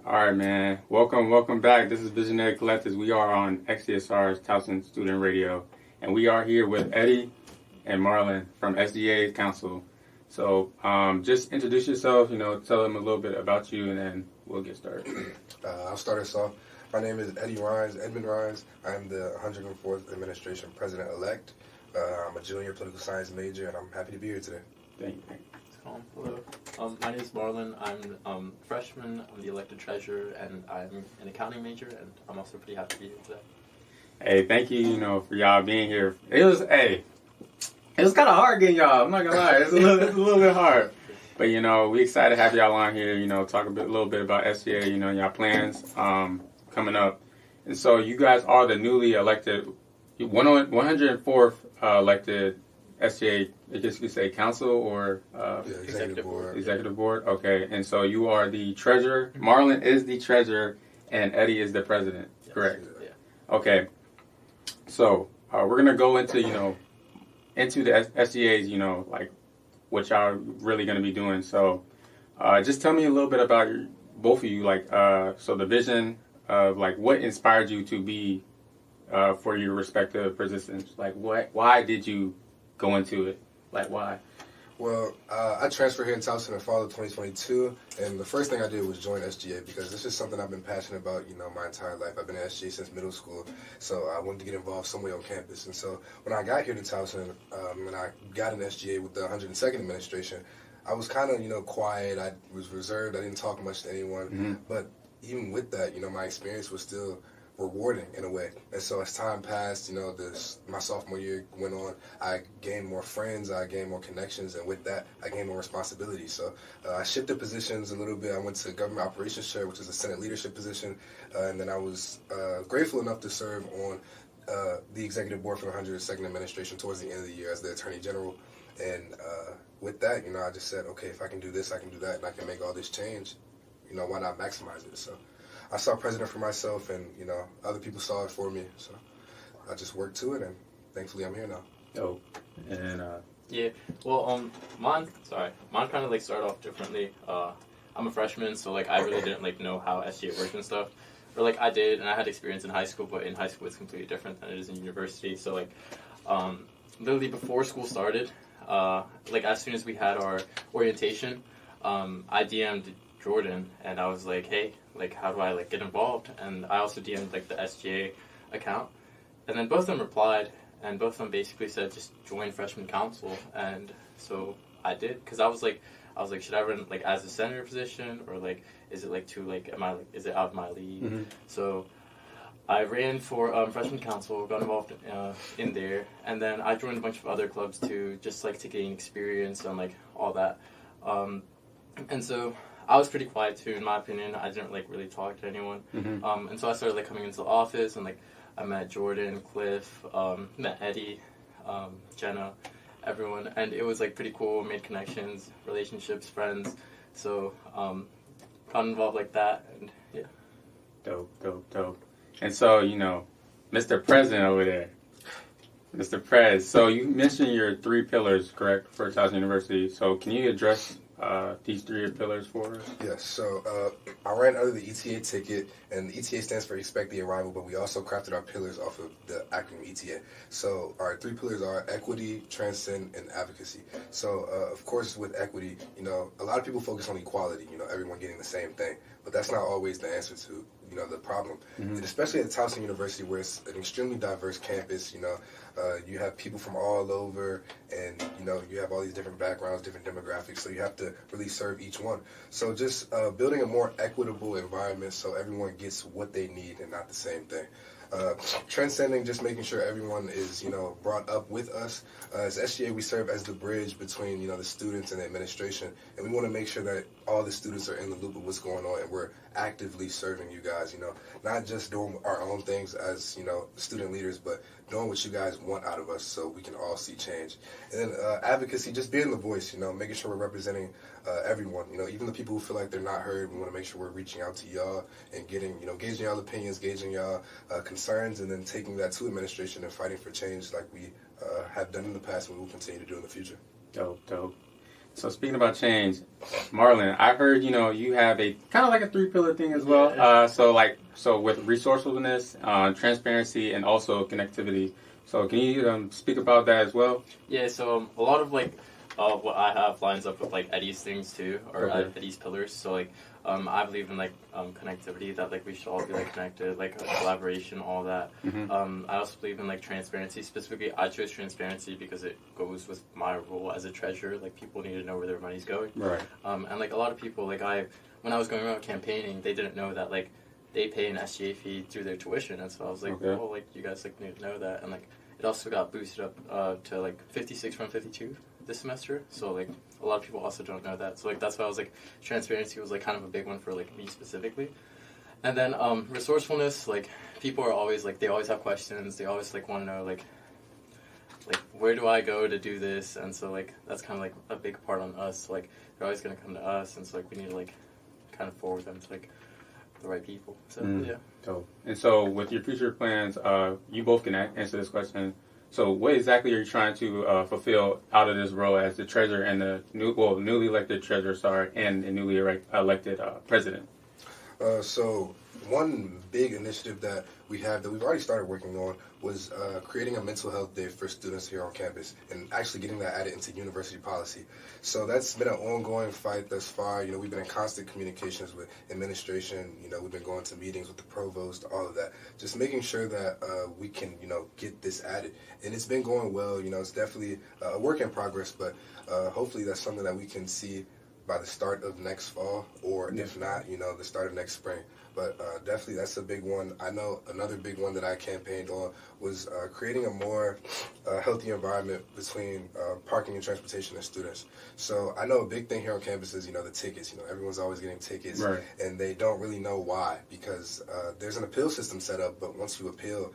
All right, man. Welcome back. This is Visionary Collectives. We are on XCSR's Towson Student Radio, and we are here with Eddie and Marlon from SGA Council. So, just introduce yourself. Tell them a little bit about you, and then we'll get started. I'll start us off. My name is Edmund Rhines. I'm the 104th Administration President-elect. I'm a junior political science major, and I'm happy to be here today. Thank you. Hello. My name is Marlon. I'm a freshman. I'm the elected treasurer, and I'm an accounting major, and I'm also pretty happy to be here today. Hey, thank you, for y'all being here. It was kind of hard getting y'all. I'm not gonna lie, it's a little bit hard. But we excited to have y'all on here. Talk a little bit about SGA. Y'all plans coming up, and so you guys are the newly elected 104th elected SGA. I guess you could say council or executive board. Executive board. Okay, and so you are the treasurer. Marlon is the treasurer, and Eddie is the president. Yes. Correct. Yeah. Okay. So we're gonna go into the SGA's like what y'all really gonna be doing. So just tell me a little bit about both of you. Like so the vision of like what inspired you to be for your respective positions. Like why did you go into it? Like why? Well, I transferred here in Towson in fall of 2022, and the first thing I did was join SGA because this is something I've been passionate about, my entire life. I've been at SGA since middle school, so I wanted to get involved some way on campus. And so when I got here to Towson, and I got in SGA with the 102nd administration, I was kind of, quiet. I was reserved. I didn't talk much to anyone. Mm-hmm. But even with that, my experience was still rewarding in a way. And so as time passed, my sophomore year went on, I gained more friends, I gained more connections, and with that, I gained more responsibility. So I shifted positions a little bit. I went to government operations chair, which is a Senate leadership position, and then I was grateful enough to serve on the executive board for the 102nd administration towards the end of the year as the attorney general. And with that, I just said, okay, if I can do this, I can do that, and I can make all this change, why not maximize it? So I saw president for myself, and other people saw it for me. So I just worked to it, and thankfully I'm here now. Oh, and yeah. Well, mine kind of like started off differently. I'm a freshman, so like I really didn't know how SGA worked and stuff. Or like I did, and I had experience in high school, but in high school it's completely different than it is in university. So like, literally before school started, like as soon as we had our orientation, I DM'd Jordan, and I was like, hey, like how do I get involved? And I also DM'd the SGA account, and then both of them replied, and both of them basically said just join freshman council. And so I did, because I was like should I run as a senator position, or is it too is it out of my league? Mm-hmm. So I ran for freshman council, got involved in there, and then I joined a bunch of other clubs too, just to gain experience and all that. And so I was pretty quiet too, in my opinion. I didn't really talk to anyone. Mm-hmm. And so I started coming into the office, and I met Jordan, Cliff, met Eddie, Jenna, everyone, and it was pretty cool. Made connections, relationships, friends. So got involved like that, and yeah. Dope. And so Mr. President over there, Mr. Prez. So you mentioned your 3 pillars, correct, for Towson University. So can you address these 3 pillars for us? Yes, so I ran under the ETA ticket, and the ETA stands for Expect the Arrival, but we also crafted our pillars off of the acronym ETA. So our 3 pillars are equity, transcend, and advocacy. So of course with equity, a lot of people focus on equality, everyone getting the same thing, but that's not always the answer to the problem. Mm-hmm. And especially at Towson University, where it's an extremely diverse campus, you have people from all over, and you have all these different backgrounds, different demographics, so you have to really serve each one. So just building a more equitable environment so everyone gets what they need and not the same thing. Transcending, just making sure everyone is, brought up with us. As SGA, we serve as the bridge between, the students and the administration, and we want to make sure that all the students are in the loop of what's going on, and we're actively serving you guys, not just doing our own things as, student leaders, but doing what you guys want out of us so we can all see change. And then advocacy, just being the voice, making sure we're representing everyone, even the people who feel like they're not heard. We want to make sure we're reaching out to y'all and getting, gauging y'all opinions, gauging y'all concerns, and then taking that to administration and fighting for change like we have done in the past and we will continue to do in the future. Dope. So speaking about change, Marlon, I heard you have a kind of like a 3-pillar thing as well. Yeah. So with resourcefulness, transparency, and also connectivity. So can you speak about that as well? Yeah, so a lot of what I have lines up with like Eddie's things too, or Okay. Eddie's pillars. So I believe in connectivity, that like we should all be like connected, like collaboration, all that. Mm-hmm. I also believe in like transparency. Specifically, I chose transparency because it goes with my role as a treasurer. Like people need to know where their money's going. Right. And like a lot of people, when I was going around campaigning, they didn't know that like they pay an SGA fee through their tuition, and so I was like, Okay. well, like you guys like need to know that, and like it also got boosted up to like 56 from 52 this semester. So like a lot of people also don't know that. So like that's why I was like transparency was like kind of a big one for like me specifically. And then resourcefulness, like people are always like they always have questions. They always like want to know like where do I go to do this? And so like that's kind of like a big part on us. Like they're always gonna come to us, and so like we need to like kind of forward them to like the right people. So yeah. Dope. And so with your future plans, you both can answer this question. So what exactly are you trying to fulfill out of this role as the treasurer and the newly elected treasurer, and the newly elected president? So one big initiative that we have that we've already started working on was creating a mental health day for students here on campus and actually getting that added into university policy. So that's been an ongoing fight thus far. We've been in constant communications with administration. We've been going to meetings with the provost, all of that, just making sure that we can, get this added. And it's been going well. It's definitely a work in progress, but hopefully that's something that we can see by the start of next fall, or if not, the start of next spring. But definitely that's a big one. I know another big one that I campaigned on was creating a more healthy environment between parking and transportation and students. So I know a big thing here on campus is, the tickets. Everyone's always getting tickets, right, and they don't really know why, because there's an appeal system set up, but once you appeal,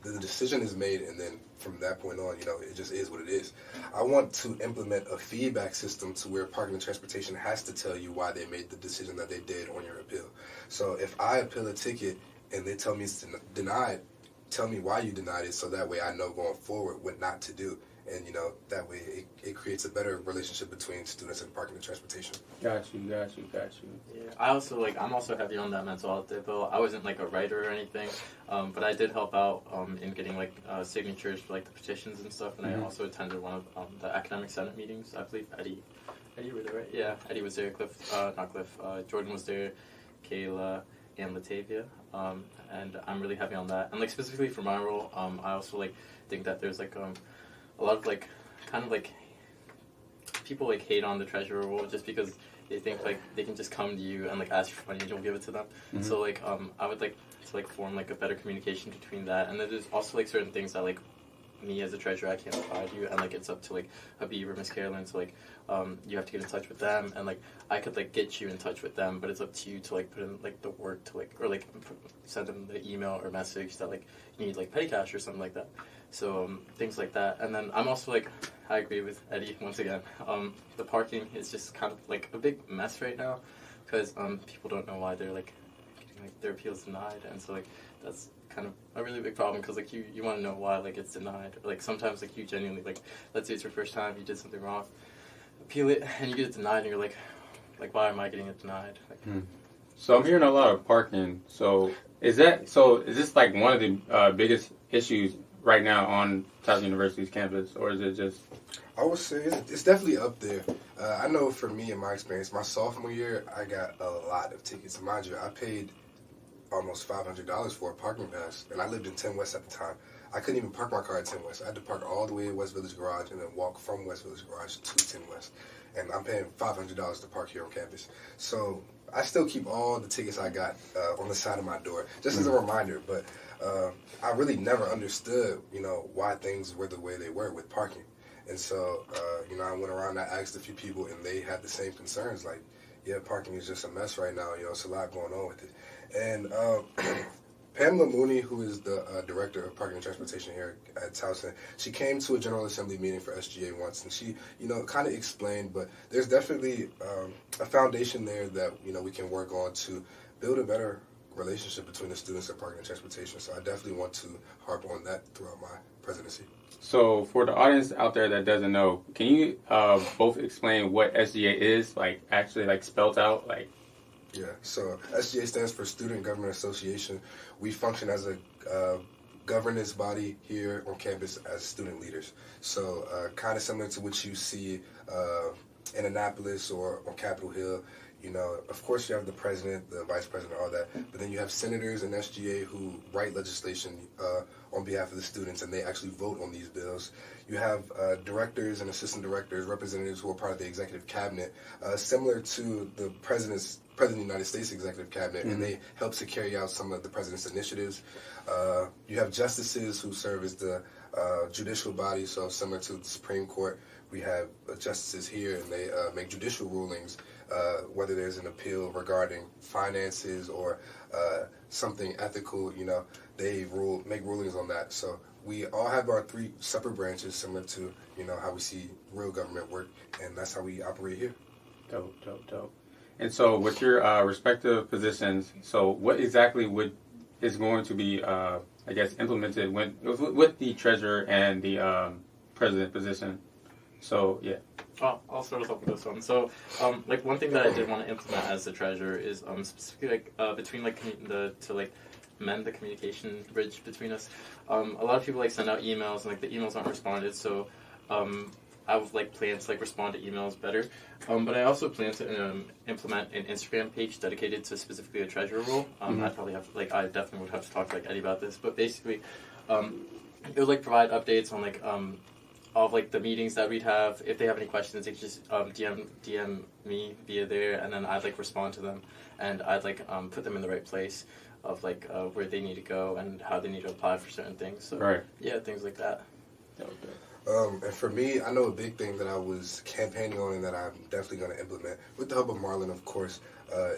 the decision is made, and then from that point on, it just is what it is. I want to implement a feedback system to where parking and transportation has to tell you why they made the decision that they did on your appeal. So if I appeal a ticket and they tell me it's denied, tell me why you denied it, so that way I know going forward what not to do. And, that way it creates a better relationship between students and parking and transportation. Got you. Yeah, I'm also heavy on that mental health bill. I wasn't like a writer or anything, but I did help out in getting like signatures for like the petitions and stuff. And I also attended one of the academic senate meetings. I believe Eddie was there, right? Yeah, Eddie was there. Jordan was there, Kayla and Latavia. And I'm really heavy on that. And like specifically for my role, I also like think that there's like a lot of like kind of like people like hate on the treasurer role just because they think like they can just come to you and like ask for money and you'll give it to them. So like I would like to like form like a better communication between that, and then there's also like certain things that like me as a treasurer I can't provide you, and like it's up to like Habib or Miss Carolyn to like you have to get in touch with them, and like I could like get you in touch with them, but it's up to you to like put in like the work to like, or like send them the email or message that like you need like petty cash or something like that. So things like that. And then I'm also like, I agree with Eddie once again. The parking is just kind of like a big mess right now, because people don't know why they're like getting like their appeals denied, and so like that's kind of a really big problem, because like you want to know why like it's denied. Like sometimes like you genuinely like, let's say it's your first time, you did something wrong, appeal it and you get it denied, and you're like why am I getting it denied? Like, So I'm hearing a lot of parking. So is this like one of the biggest issues right now on Towson University's campus, or is it just? I would say it's definitely up there. I know for me, in my experience, my sophomore year, I got a lot of tickets. Mind you, I paid almost $500 for a parking pass, and I lived in 10 West at the time. I couldn't even park my car at 10 West. I had to park all the way at West Village Garage and then walk from West Village Garage to 10 West. And I'm paying $500 to park here on campus. So I still keep all the tickets I got on the side of my door, just as a reminder. But I really never understood, why things were the way they were with parking. And so, I went around and I asked a few people, and they had the same concerns. Like, yeah, parking is just a mess right now. It's a lot going on with it. And Pamela Mooney, who is the director of parking and transportation here at Towson, she came to a General Assembly meeting for SGA once, and she, kind of explained, but there's definitely a foundation there that, we can work on to build a better relationship between the students and parking and transportation. So I definitely want to harp on that throughout my presidency. So for the audience out there that doesn't know, can you both explain what SGA is, like actually like spelled out, like? Yeah, so SGA stands for Student Government Association. We function as a governance body here on campus as student leaders. So kind of similar to what you see in Annapolis or on Capitol Hill. You know, of course you have the president, the vice president, all that, but then you have senators in SGA who write legislation on behalf of the students, and they actually vote on these bills. You have directors and assistant directors, representatives who are part of the executive cabinet, similar to the President of the United States executive cabinet, and they help to carry out some of the president's initiatives. You have justices who serve as the judicial body, so similar to the Supreme Court. We have justices here, and they make judicial rulings, whether there's an appeal regarding finances or something ethical. You know, they make rulings on that. So we all have our 3 separate branches, similar to, you know, how we see real government work, and that's how we operate here. Dope. And so with your respective positions, so what exactly is going to be, I guess, implemented with the treasurer and the president position? So, yeah. I'll start us off with this one. So, like one thing that I did want to implement as the treasurer is specifically like between like to mend the communication bridge between us. A lot of people like send out emails and like the emails aren't responded. So, I would like plan to like respond to emails better. But I also plan to implement an Instagram page dedicated to specifically a treasurer role. I definitely would have to talk to like Eddie about this. But basically, it would like provide updates on like all of like the meetings that we'd have. If they have any questions, they could just DM me via there, and then I'd like respond to them, and I'd like put them in the right place of like where they need to go and how they need to apply for certain things. So right. Yeah, things like that. And for me, I know a big thing that I was campaigning on and that I'm definitely going to implement, with the help of Marlon, of course,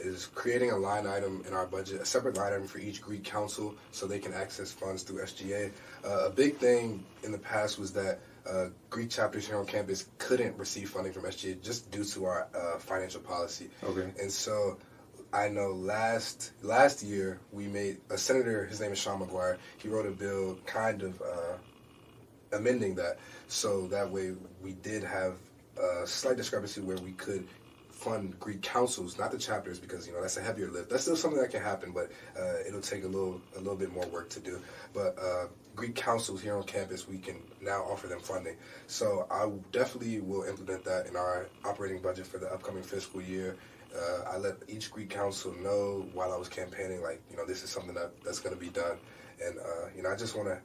is creating a line item in our budget, a separate line item for each Greek council so they can access funds through SGA. A big thing in the past was that Greek chapters here on campus couldn't receive funding from SGA just due to our financial policy. Okay. And so I know last year we made a senator, his name is Sean McGuire, he wrote a bill kind of amending that, so that way we did have a slight discrepancy where we could fund Greek councils, not the chapters, because you know that's a heavier lift. That's still something that can happen, but it'll take a little bit more work to do. But Greek councils here on campus, we can now offer them funding. So I definitely will implement that in our operating budget for the upcoming fiscal year. I let each Greek council know while I was campaigning, like, you know, this is something that's going to be done, and you know, I just want to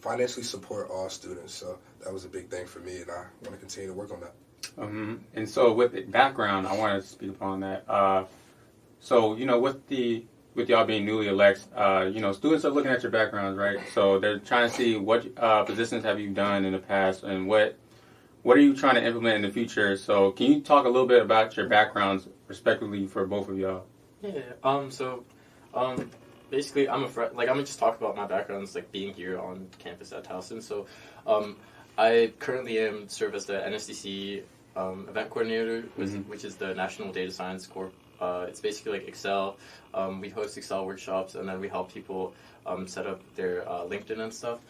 financially support all students. So that was a big thing for me, and I want to continue to work on that. And so with background, I want to speak upon that. So, you know, with y'all being newly elected, you know, students are looking at your backgrounds, right? So they're trying to see what positions have you done in the past and what are you trying to implement in the future. So can you talk a little bit about your backgrounds, respectively, for both of y'all? Yeah. Basically, I'm gonna just talk about my backgrounds, like being here on campus at Towson. So, I currently serve as the NSDC event coordinator, which is the National Data Science Corp. It's basically like Excel. We host Excel workshops, and then we help people set up their LinkedIn and stuff.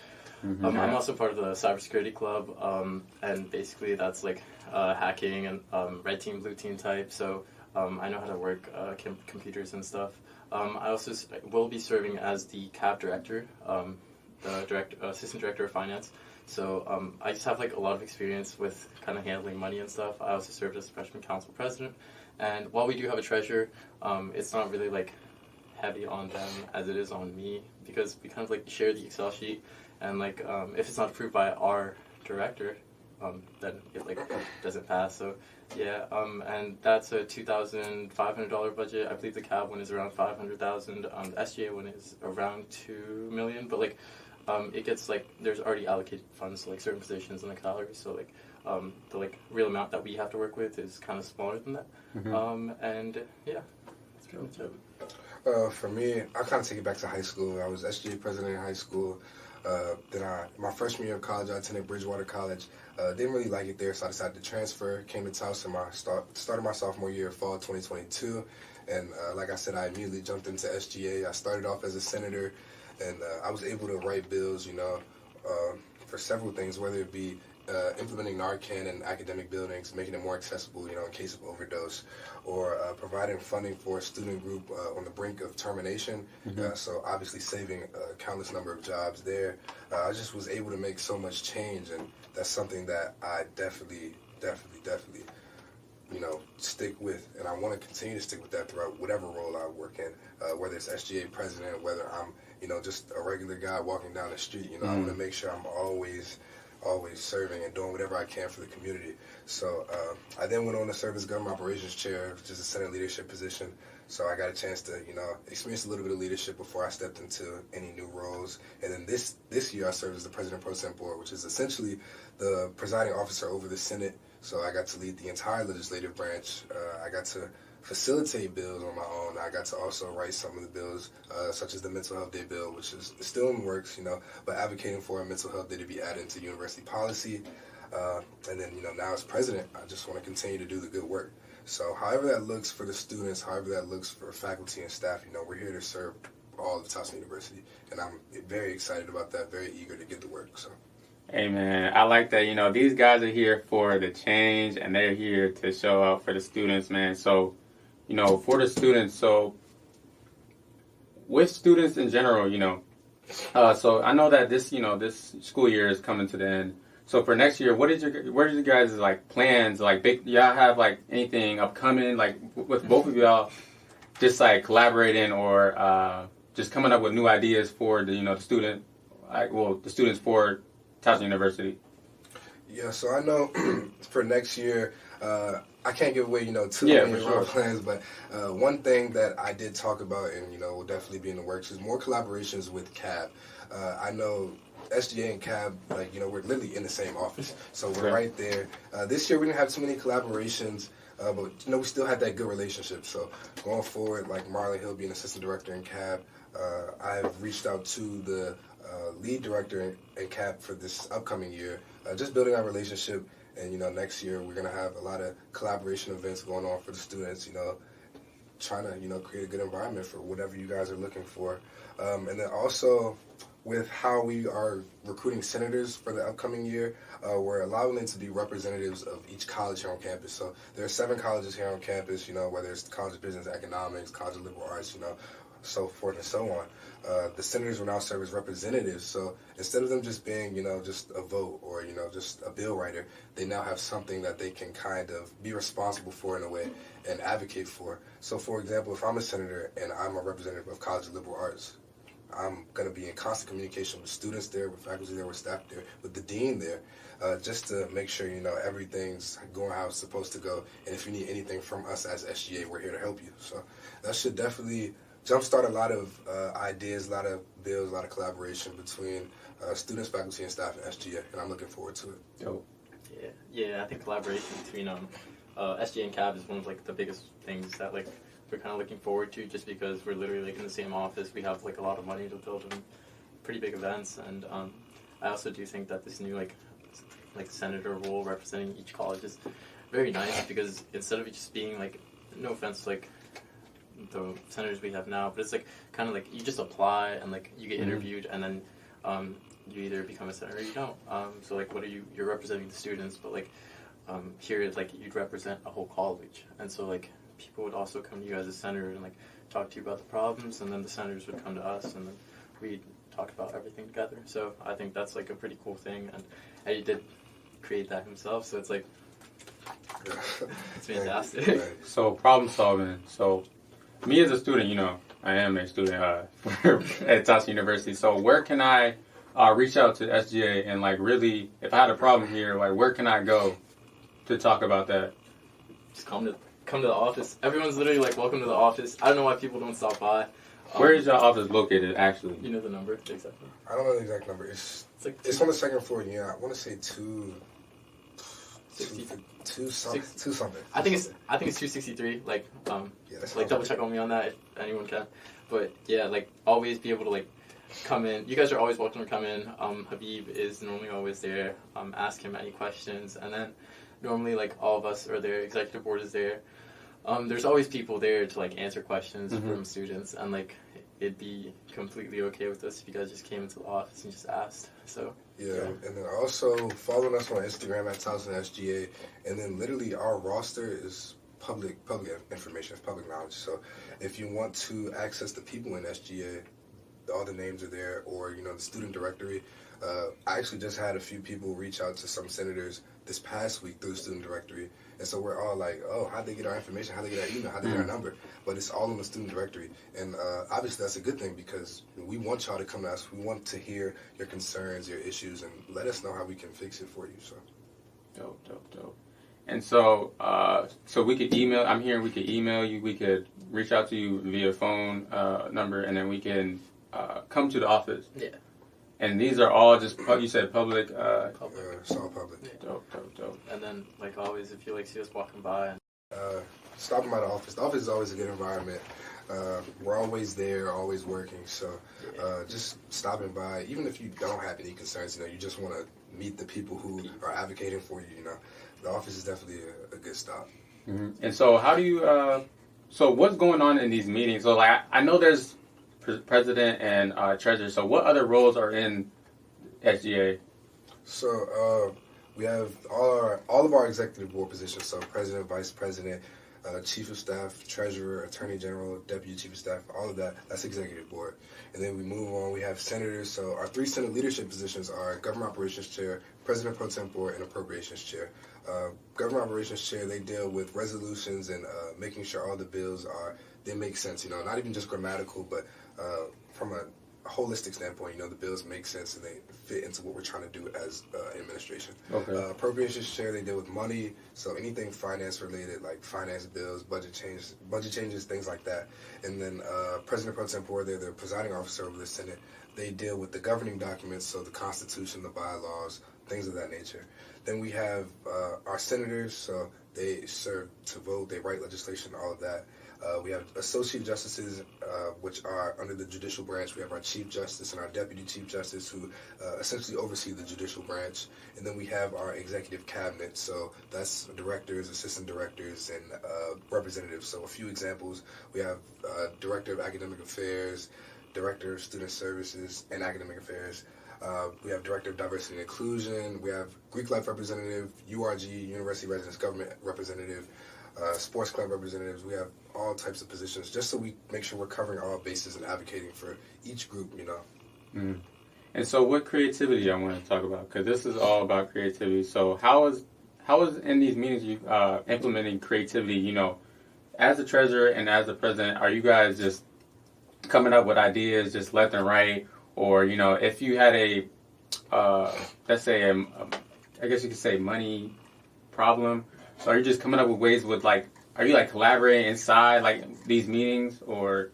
I'm also part of the cybersecurity club, and basically that's like hacking and red team, blue team type. So I know how to work computers and stuff. I also will be serving as the CAB director, the assistant director of finance. So I just have like a lot of experience with kind of handling money and stuff. I also served as freshman council president, and while we do have a treasurer, it's not really like heavy on them as it is on me, because we kind of like share the Excel sheet, and like if it's not approved by our director, then it like doesn't pass. So yeah, and that's a $2,500 budget. I believe the CAB one is around $500,000. The SGA one is around $2 million, but like it gets like there's already allocated funds to like certain positions in the salary, so like the like real amount that we have to work with is kind of smaller than that. And yeah, that's pretty much it. For me, I kind of take it back to high school. I was SGA president in high school. Then my freshman year of college, I attended Bridgewater College. Didn't really like it there, so I decided to transfer. Came to Towson started my sophomore year, fall 2022, And like I said, I immediately jumped into SGA. I started off as a senator, and I was able to write bills, for several things, whether it be implementing Narcan in academic buildings, making it more accessible, in case of overdose, or providing funding for a student group on the brink of termination. So obviously saving a countless number of jobs there. I just was able to make so much change, and that's something that I definitely, stick with, and I want to continue to stick with that throughout whatever role I work in, whether it's SGA president, whether I'm, just a regular guy walking down the street. I want to make sure I'm always serving and doing whatever I can for the community. So I then went on to serve as government operations chair, which is a Senate leadership position. So I got a chance to, experience a little bit of leadership before I stepped into any new roles. And then this year I served as the president pro tem board, which is essentially the presiding officer over the Senate. So I got to lead the entire legislative branch. I got to facilitate bills on my own. I got to also write some of the bills, such as the Mental Health Day bill, which is still in works, but advocating for a mental health day to be added into university policy. And then, now as president, I just want to continue to do the good work. So however that looks for the students, however that looks for faculty and staff, we're here to serve all of Towson University. And I'm very excited about that, very eager to get to work. So. Hey, man, I like that. These guys are here for the change, and they're here to show up for the students, man. So, for the students, so with students in general, so I know that this school year is coming to the end. So for next year, what is your guys' plans? Y'all have anything upcoming, with both of y'all, just collaborating or just coming up with new ideas for the the student, the students for Towson University? Yeah, so I know for next year, I can't give away, too many of our plans, but one thing that I did talk about and, will definitely be in the works is more collaborations with CAB. I know SGA and CAB, we're literally in the same office, so we're right there. This year we didn't have too many collaborations, but, we still had that good relationship. So going forward, Marlon, he'll be an assistant director in CAB. I've reached out to the lead director in CAP for this upcoming year, just building our relationship. And, next year we're going to have a lot of collaboration events going on for the students, trying to, create a good environment for whatever you guys are looking for. And then also with how we are recruiting senators for the upcoming year, we're allowing them to be representatives of each college here on campus. So there are 7 colleges here on campus, whether it's the College of Business Economics, College of Liberal Arts, so forth and so on. The senators will now serve as representatives. So instead of them just being, just a vote or, just a bill writer, they now have something that they can kind of be responsible for in a way and advocate for. So, for example, if I'm a senator and I'm a representative of College of Liberal Arts, I'm going to be in constant communication with students there, with faculty there, with staff there, with the dean there, just to make sure, everything's going how it's supposed to go. And if you need anything from us as SGA, we're here to help you. So that should definitely jumpstart a lot of ideas, a lot of bills, a lot of collaboration between students, faculty, and staff at SGA, and I'm looking forward to it. Dope. Yeah, I think collaboration between SGA and CAB is one of the biggest things that we're kind of looking forward to, just because we're literally in the same office. We have a lot of money to build pretty big events, and I also do think that this new senator role representing each college is very nice, because instead of it just being no offense the senators we have now, but it's kind of you just apply and you get interviewed, and then you either become a senator or you don't. So what are you're representing the students, but here you'd represent a whole college, and so people would also come to you as a senator and talk to you about the problems, and then the senators would come to us, and then we'd talk about everything together. So I think that's a pretty cool thing, and Eddie did create that himself, so it's it's fantastic. So problem solving. So me as a student, I am a student at Towson University. So where can I reach out to SGA and really, if I had a problem here, where can I go to talk about that? Just come to the office. Everyone's literally welcome to the office. I don't know why people don't stop by. Where is your office located, actually? You know the number exactly? I don't know the exact number. It's on the second floor. Yeah, I want to say two something. I think it's 263. Double check on me on that if anyone can. But yeah, always be able to come in. You guys are always welcome to come in. Habib is normally always there. Ask him any questions, and then normally all of us are there. Executive board is there. There's always people there to like answer questions from students, and like it'd be completely okay with us if you guys just came into the office and just asked. So yeah, and then also following us on Instagram at Towson SGA, and then literally our roster is public information, it's public knowledge. So if you want to access the people in SGA, all the names are there, or the student directory. I actually just had a few people reach out to some senators this past week through the student directory, and so we're all like, oh, how'd they get our information, how'd they get our email, how'd they get our number? But it's all in the student directory, and obviously that's a good thing, because we want y'all to come to us. We want to hear your concerns, your issues, and let us know how we can fix it for you. So Dope. And so so we could email, I'm hearing we could email you, we could reach out to you via phone number, and then we can come to the office. Yeah. And these are all just, you said public? it's all public. Yeah. Dope. And then, like always, if you like see us walking by, and Stopping by the office. The office is always a good environment. We're always there, always working. So just stopping by, even if you don't have any concerns, you just want to meet the people who are advocating for you. The office is definitely a good stop. Mm-hmm. And so, how do you? So, what's going on in these meetings? So, like, I know there's president and treasurer. So, what other roles are in SGA? So, we have all of our executive board positions. So, president, vice president, chief of staff, treasurer, attorney general, deputy chief of staff, all of that. That's executive board. And then we move on. We have senators. So, our 3 Senate leadership positions are government operations chair, president pro tempore, and appropriations chair. Government operations chair, they deal with resolutions and making sure all the bills they make sense. Not even just grammatical, but from a holistic standpoint, the bills make sense and they fit into what we're trying to do as administration. Okay. Appropriations chair, they deal with money, so anything finance related, like finance bills, budget changes, things like that. And then President Pro Tempore, they're the presiding officer over the Senate. They deal with the governing documents, so the Constitution, the bylaws, things of that nature. Then we have our senators, so they serve to vote, they write legislation, all of that. We have associate justices, which are under the judicial branch. We have our chief justice and our deputy chief justice, who essentially oversee the judicial branch. And then we have our executive cabinet. So that's directors, assistant directors, and representatives. So a few examples. We have director of academic affairs, director of student services and academic affairs. We have director of diversity and inclusion. We have Greek life representative, URG, university residence government representative, sports club representatives. We have all types of positions, just so we make sure we're covering all bases and advocating for each group, Mm. And so what creativity I want to talk about, because this is all about creativity. So how is in these meetings you implementing creativity, as the treasurer and as the president? Are you guys just coming up with ideas just left and right? Or, if you had a, let's say, I guess you could say money problem, so are you just coming up with ways with, are you, collaborating inside, these meetings, or?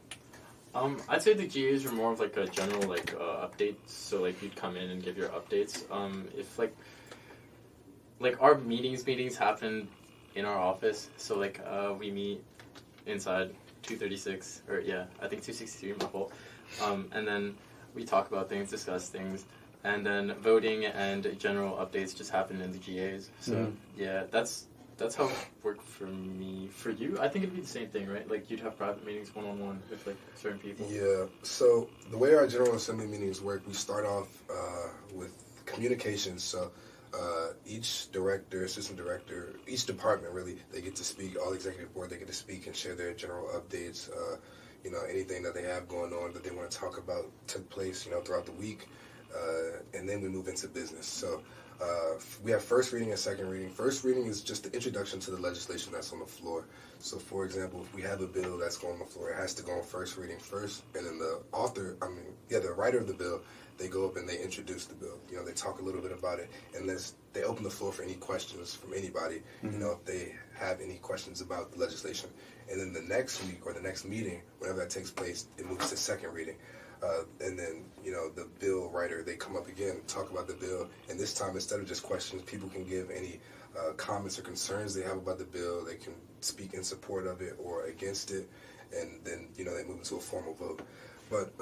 I'd say the GAs are more of, a general, updates, so, you'd come in and give your updates. If, our meetings happen in our office, so, we meet inside 236, or, I think 263, my fault, and then we talk about things, discuss things, and then voting and general updates just happen in the GAs. So, that's how it worked for me. For you, I think it'd be the same thing, right? You'd have private meetings one-on-one with, certain people. Yeah, so the way our General Assembly meetings work, we start off with communications. So each director, assistant director, each department, really, they get to speak. All executive board, they get to speak and share their general updates, anything that they have going on that they want to talk about took place, throughout the week. And then we move into business. So we have first reading and second reading. First reading is just the introduction to the legislation that's on the floor. So, for example, if we have a bill that's going on the floor, it has to go on first reading first, and then the writer of the bill, they go up and they introduce the bill. They talk a little bit about it, and they open the floor for any questions from anybody, if they have any questions about the legislation. And then the next week or the next meeting, whenever that takes place, it moves to second reading. And then, the bill writer, they come up again, talk about the bill. And this time, instead of just questions, people can give any comments or concerns they have about the bill. They can speak in support of it or against it. And then, they move into a formal vote. But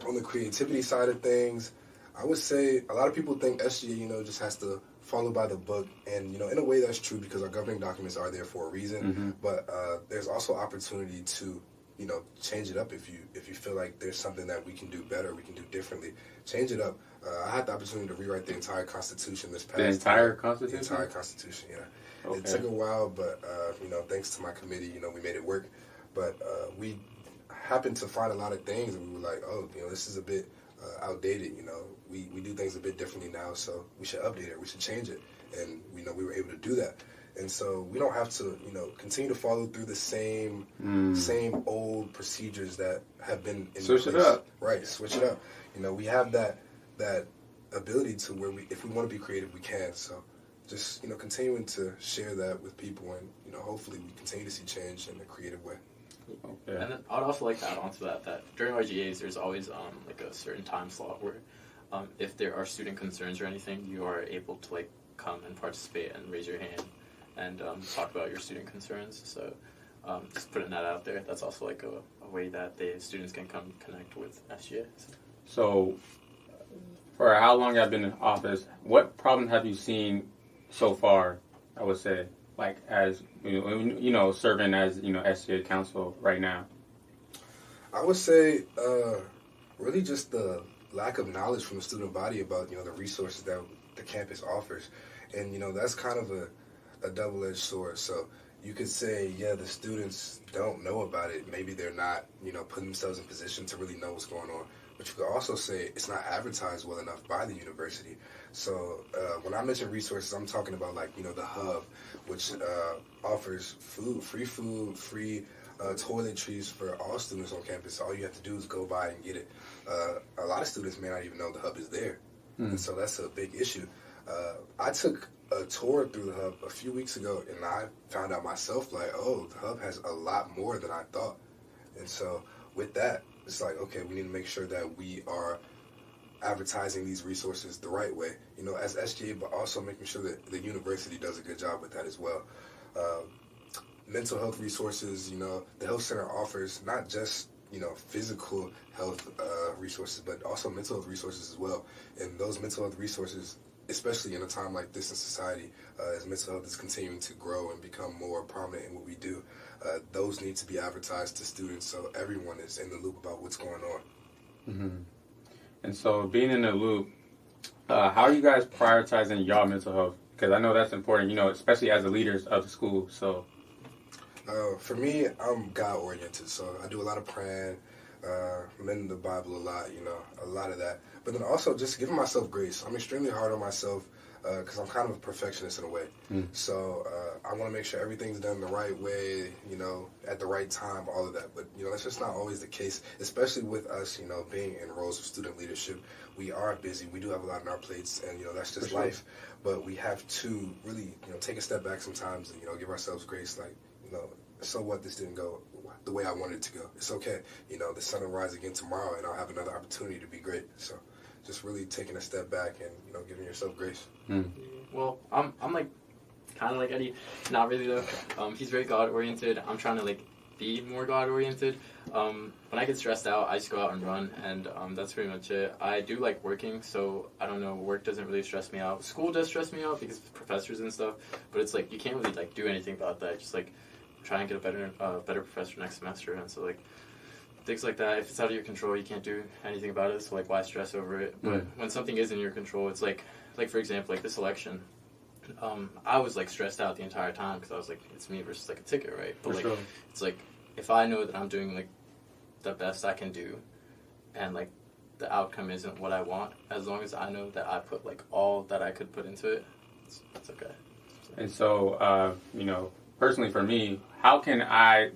on the creativity side of things, I would say a lot of people think SGA, just has to follow by the book, and in a way that's true because our governing documents are there for a reason. But there's also opportunity to change it up if you feel like there's something that we can do better, we can do differently. Change it up. I had the opportunity to rewrite the entire Constitution this past year. The entire Constitution? The entire Constitution, yeah. Okay. It took a while, but thanks to my committee, we made it work. But we happened to find a lot of things, and we were like, oh, this is a bit outdated. We do things a bit differently now, so we should update it. We should change it, and we were able to do that. And so we don't have to, continue to follow through the same old procedures that have been in Switch place. it up. Right, switch it up. We have that ability to where if we want to be creative, we can. So just, continuing to share that with people, and, hopefully we continue to see change in a creative way. Okay. And then I'd also like to add on to that during RGAs, there's always like a certain time slot where if there are student concerns or anything, you are able to like come and participate and raise your hand and talk about your student concerns. So just putting that out there, that's also like a way that the students can come connect with SGA. So for how long I've been in office, what problems have you seen so far, I would say, like as, serving as, SGA council right now? I would say really just the lack of knowledge from the student body about, the resources that the campus offers. And, that's kind of a double-edged sword. So you could say, yeah, the students don't know about it. Maybe they're not, putting themselves in position to really know what's going on. But you could also say it's not advertised well enough by the university. So when I mention resources, I'm talking about like, the hub, which offers free toiletries for all students on campus. All you have to do is go by and get it. A lot of students may not even know the hub is there. And so that's a big issue. I took a tour through the hub a few weeks ago, and I found out myself, like, oh, the hub has a lot more than I thought. And so with that, it's like, okay, we need to make sure that we are advertising these resources the right way, as SGA, but also making sure that the university does a good job with that as well. Mental health resources, the health center offers not just, physical health resources, but also mental health resources as well. And those mental health resources, especially in a time like this in society, as mental health is continuing to grow and become more prominent in what we do, those need to be advertised to students so everyone is in the loop about what's going on. Mm-hmm. And so being in the loop, how are you guys prioritizing y'all mental health? Because I know that's important, especially as the leaders of the school. So, for me, I'm God-oriented, so I do a lot of praying, I'm in the Bible a lot, a lot of that. But then also just giving myself grace. I'm extremely hard on myself because I'm kind of a perfectionist in a way. So I want to make sure everything's done the right way, at the right time, all of that. But, that's just not always the case, especially with us, being in roles of student leadership. We are busy. We do have a lot on our plates, and, that's just life. But we have to really, take a step back sometimes and, give ourselves grace. Like, so what, this didn't go the way I wanted it to go. It's okay. The sun will rise again tomorrow, and I'll have another opportunity to be great. So just really taking a step back and, giving yourself grace. Well, I'm like kind of like Eddie, not really though. He's very God-oriented. I'm trying to like be more God-oriented. When I get stressed out, I just go out and run, and that's pretty much it. I do like working, so I don't know, work doesn't really stress me out. School does stress me out because of professors and stuff, but it's like you can't really like do anything about that. Just like try and get a better professor next semester, and so like things like that. If it's out of your control, you can't do anything about it, so like why stress over it? But when something is in your control, it's like for example, like this election, I was like stressed out the entire time because I was like, it's me versus like a ticket, right? But like it's like if I know that I'm doing like the best I can do, and like the outcome isn't what I want, as long as I know that I put like all that I could put into it, it's okay. And so, personally for me, how can I,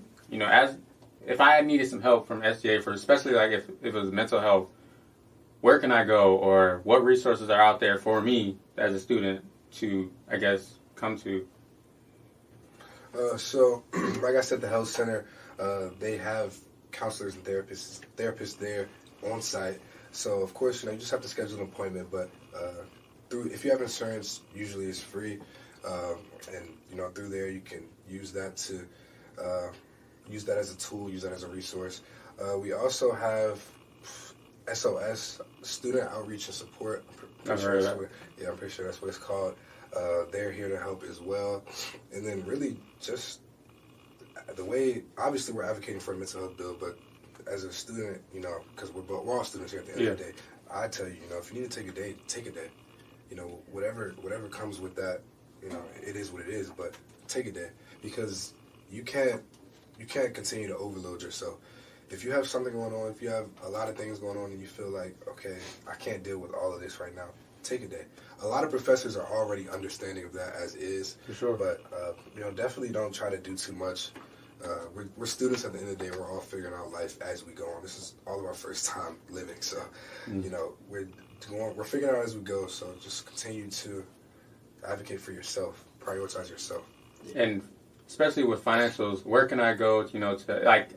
if I needed some help from SGA for, especially like if it was mental health, where can I go, or what resources are out there for me as a student to, I guess, come to? So, like I said, the health center, they have counselors and therapists there on site. So, of course, you just have to schedule an appointment. But if you have insurance, usually it's free, and through there you can use that to use that as a tool, use that as a resource. We also have SOS, Student Outreach and Support. I'm pretty sure that's what it's called. They're here to help as well. And then really just the way, obviously we're advocating for a mental health bill, but as a student, you know, because we're all students here at the end of the day, I tell you, you know, if you need to take a day, take a day. You know, whatever comes with that, you know, it is what it is, but take a day, because you can't continue to overload yourself. If you have something going on, if you have a lot of things going on and you feel like, okay, I can't deal with all of this right now, take a day. A lot of professors are already understanding of that as is. For sure. But, you know, definitely don't try to do too much. We're students at the end of the day. We're all figuring out life as we go on. This is all of our first time living. So, you know, we're figuring out as we go. So just continue to advocate for yourself. Prioritize yourself. And especially with financials, where can I go, you know, to, like,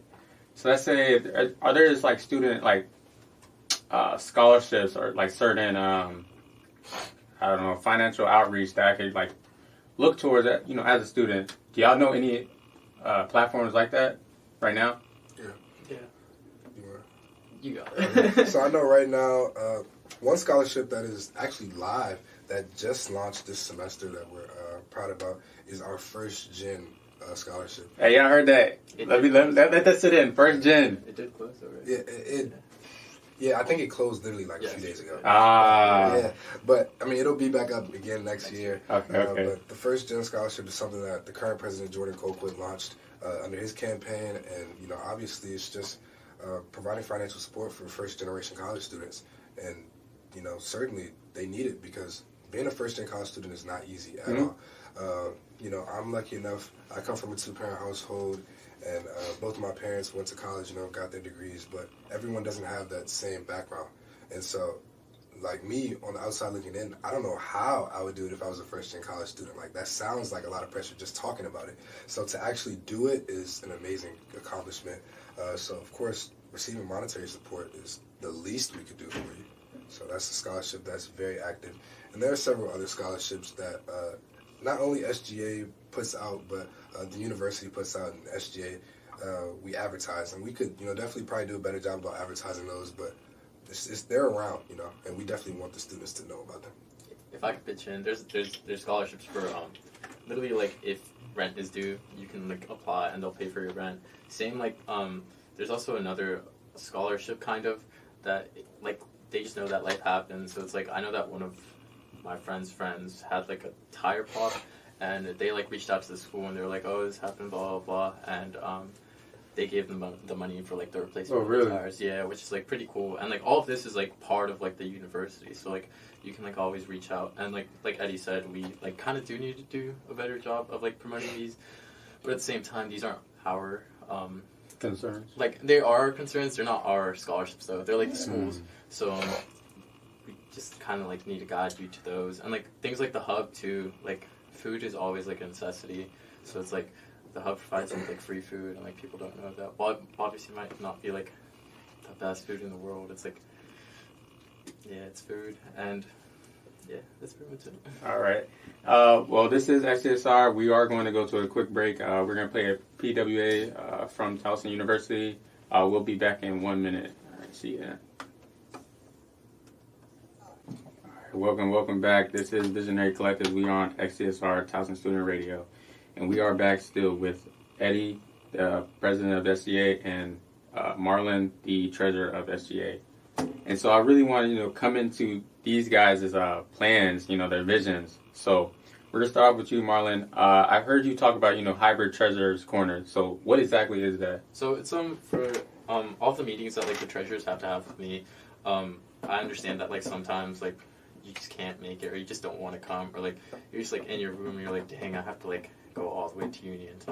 so let's say, are there just, like, student, like, scholarships or, like, certain, I don't know, financial outreach that I could, like, look towards, you know, as a student? Do y'all know any platforms like that right now? Yeah. You got it. it. So I know right now, one scholarship that is actually live that just launched this semester that we're proud about is our first gen scholarship. Hey, y'all heard that? Let that sit in. First gen. It did close already. Yeah, I think it closed literally like a few days ago. Yeah, but I mean, it'll be back up again next year. Okay. But the first gen scholarship is something that the current president Jordan Colquitt launched under his campaign, and you know, obviously, it's just providing financial support for first generation college students, and you know, certainly they need it because being a first gen college student is not easy at all. You know, I'm lucky enough. I come from a 2-parent household, and both of my parents went to college, you know, got their degrees, but everyone doesn't have that same background. And so, like me, on the outside looking in, I don't know how I would do it if I was a first-gen college student. Like, that sounds like a lot of pressure just talking about it. So to actually do it is an amazing accomplishment. So, of course, receiving monetary support is the least we could do for you. So that's a scholarship that's very active. And there are several other scholarships that not only SGA puts out, but the university puts out, and SGA, we advertise. And we could, you know, definitely probably do a better job about advertising those, but they're around, you know, and we definitely want the students to know about them. If I could pitch in, there's scholarships for literally, like, if rent is due, you can, like, apply and they'll pay for your rent. Same, like, there's also another scholarship kind of that, like, they just know that life happens. So it's like, I know that one of my friends had, like, a tire pop, and they, like, reached out to the school and they were like, oh, this happened, blah, blah, blah, and they gave them the money for, like, the replacement of the tires. Yeah, which is, like, pretty cool. And, like, all of this is, like, part of, like, the university. So, like, you can, like, always reach out. And, like Eddie said, we, like, kind of do need to do a better job of, like, promoting these. But at the same time, these aren't our concerns. Like, they are concerns. They're not our scholarships, though. They're, like, the schools. So we just kind of, like, need to guide you to those. And, like, things like the hub, too. Like, food is always, like, a necessity. So it's, like, the hub provides them with, like, free food. And, like, people don't know that. Well, obviously, it might not be, like, the best food in the world. It's, like, yeah, it's food. And, yeah, that's pretty much it. All right. Well, this is XCSR. We are going to go to a quick break. We're going to play a PWA from Towson University. We'll be back in 1 minute. All right, see you then. Welcome back. This is Visionary Collective. We are on XCSR, Towson Student Radio. And we are back still with Eddie, the president of SGA, and Marlon, the treasurer of SGA. And so I really want to, come into these guys' plans, their visions. So we're going to start off with you, Marlon. I've heard you talk about, hybrid treasurer's corner. So what exactly is that? So it's for all the meetings that, like, the treasurers have to have with me. I understand that, like, sometimes, like, you just can't make it, or you just don't want to come, or, like, you're just, like, in your room and you're like, dang, I have to, like, go all the way to Union to,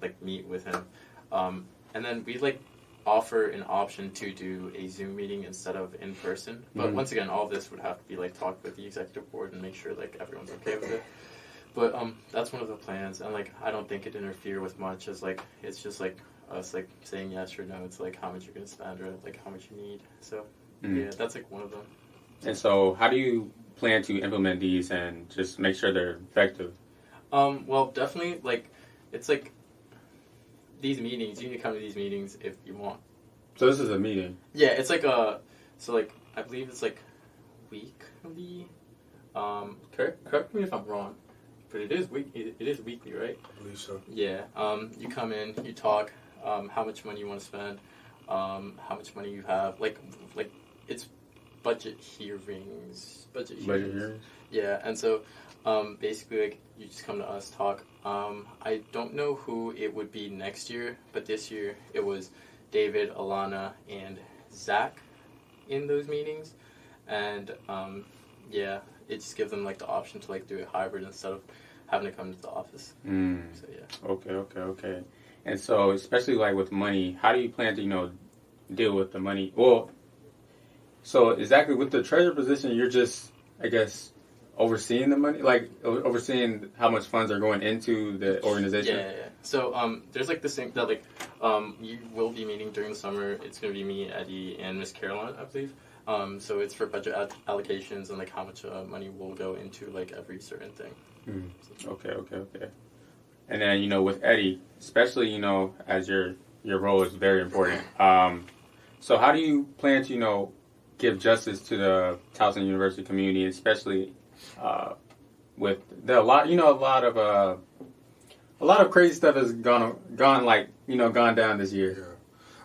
like meet with him. And then we, like, offer an option to do a Zoom meeting instead of in person. But once again, all of this would have to be, like, talked with the executive board and make sure, like, everyone's okay with it. But that's one of the plans, and, like, I don't think it interfere with much, as, like, it's just, like, us, like, saying yes or no. It's, like, how much you're going to spend or, like, how much you need. So, yeah, that's, like, one of them. And so how do you plan to implement these and just make sure they're effective? Well, definitely, like, it's, like, these meetings, you need to come to these meetings if you want. So this is a meeting? Yeah, it's, like, so, like, I believe it's, like, weekly, Correct me if I'm wrong, but it is weekly, right? I believe so. Yeah. You come in, you talk, how much money you want to spend, how much money you have, like it's budget hearings. Budget hearings. Yeah, and so basically, like, you just come to us, talk. I don't know who it would be next year, but this year it was David, Alana, and Zach in those meetings, and yeah, it just gives them like the option to like do it hybrid instead of having to come to the office. So yeah. Okay. And so, especially like with money, how do you plan to deal with the money? Well, so exactly with the treasurer position, you're just, I guess, overseeing the money, like overseeing how much funds are going into the organization. Yeah. So there's like this thing that like you will be meeting during the summer. It's gonna be me, Eddie, and Miss Caroline, I believe. So it's for budget allocations and like how much money will go into like every certain thing. Okay. And then with Eddie, especially as your role is very important. So how do you plan to give justice to the Towson University community, especially with a lot of crazy stuff has gone down this year.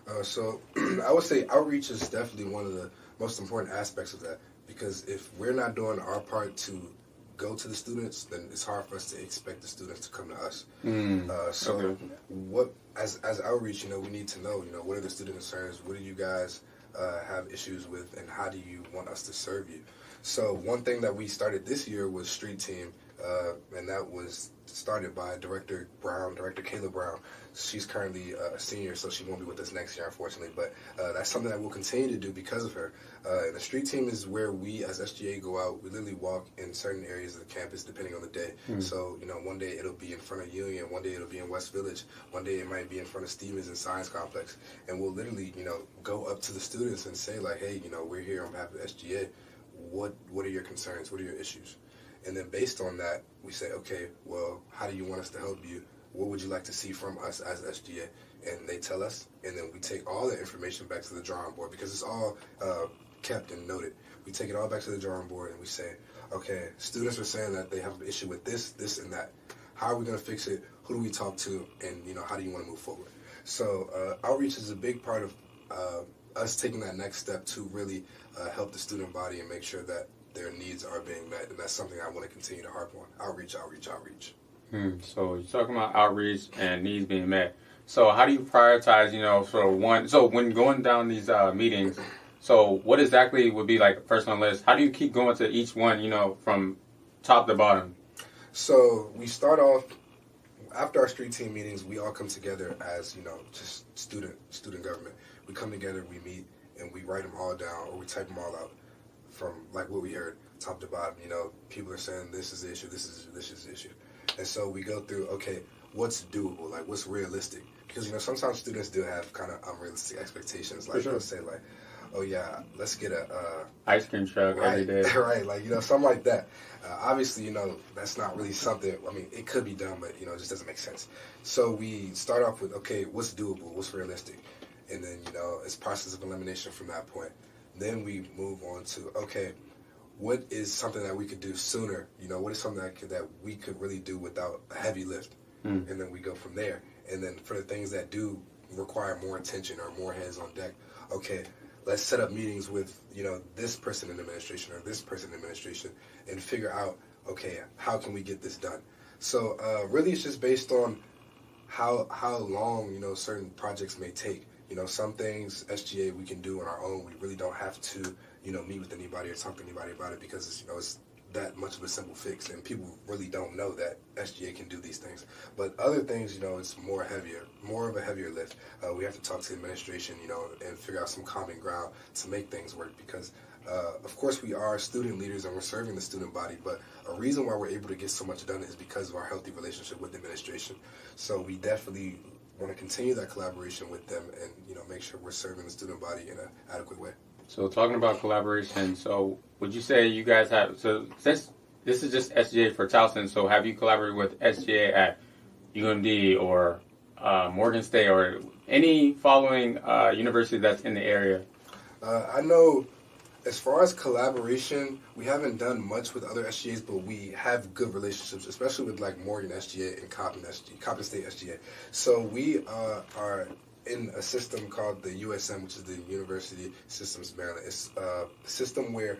Yeah. So I would say outreach is definitely one of the most important aspects of that, because if we're not doing our part to go to the students, then it's hard for us to expect the students to come to us. What as outreach, we need to know, what are the student concerns, what do you guys have issues with, and how do you want us to serve you? So one thing that we started this year was Street Team, and that was started by Director Kayla Brown. She's currently a senior, so she won't be with us next year, unfortunately, but that's something that we'll continue to do because of her. And the Street Team is where we, as SGA, go out. We literally walk in certain areas of the campus, depending on the day. So, one day it'll be in front of Union, one day it'll be in West Village, one day it might be in front of Stevens and Science Complex, and we'll literally, go up to the students and say, like, hey, we're here on behalf of SGA. What are your concerns? What are your issues? And then based on that, we say, okay, well, how do you want us to help you? What would you like to see from us as SGA? And they tell us, and then we take all the information back to the drawing board, because it's all kept and noted. We take it all back to the drawing board, and we say, okay, students are saying that they have an issue with this, this, and that. How are we going to fix it? Who do we talk to? And, how do you want to move forward? So outreach is a big part of us taking that next step to really help the student body and make sure that their needs are being met, and that's something I want to continue to harp on. Outreach. So you're talking about outreach and needs being met. So how do you prioritize, so when going down these meetings, so what exactly would be like first on the list? How do you keep going to each one, from top to bottom? So we start off, after our Street Team meetings, we all come together as, just student government. We come together, we meet, and we write them all down, or we type them all out from like what we heard, top to bottom. People are saying this is the issue, this is the issue. And so we go through, okay, what's doable, like what's realistic? Because, sometimes students do have kind of unrealistic expectations. Like, they'll say, like, oh, yeah, let's get a ice cream truck every day. Right, like, something like that. Obviously, that's not really something, it could be done, but, it just doesn't make sense. So we start off with, okay, what's doable, what's realistic? And then, it's process of elimination from that point. Then we move on to, okay, what is something that we could do sooner? What is something that we could really do without a heavy lift? And then we go from there. And then for the things that do require more attention or more hands on deck, okay, let's set up meetings with, this person in administration or this person in administration and figure out, okay, how can we get this done? So really it's just based on how long, certain projects may take. Some things SGA we can do on our own. We really don't have to, meet with anybody or talk to anybody about it, because it's that much of a simple fix, and people really don't know that SGA can do these things. But other things, it's more of a heavier lift. We have to talk to the administration, and figure out some common ground to make things work, because of course we are student leaders and we're serving the student body, but a reason why we're able to get so much done is because of our healthy relationship with the administration. So we definitely want to continue that collaboration with them and, make sure we're serving the student body in an adequate way. So talking about collaboration, so would you say you guys have, so since this is just SGA for Towson, so have you collaborated with SGA at UMD or Morgan State or any following university that's in the area? I know As far as collaboration, we haven't done much with other SGAs, but we have good relationships, especially with like Morgan SGA and Coppin State SGA. So we are in a system called the USM, which is the University Systems Maryland. It's a system where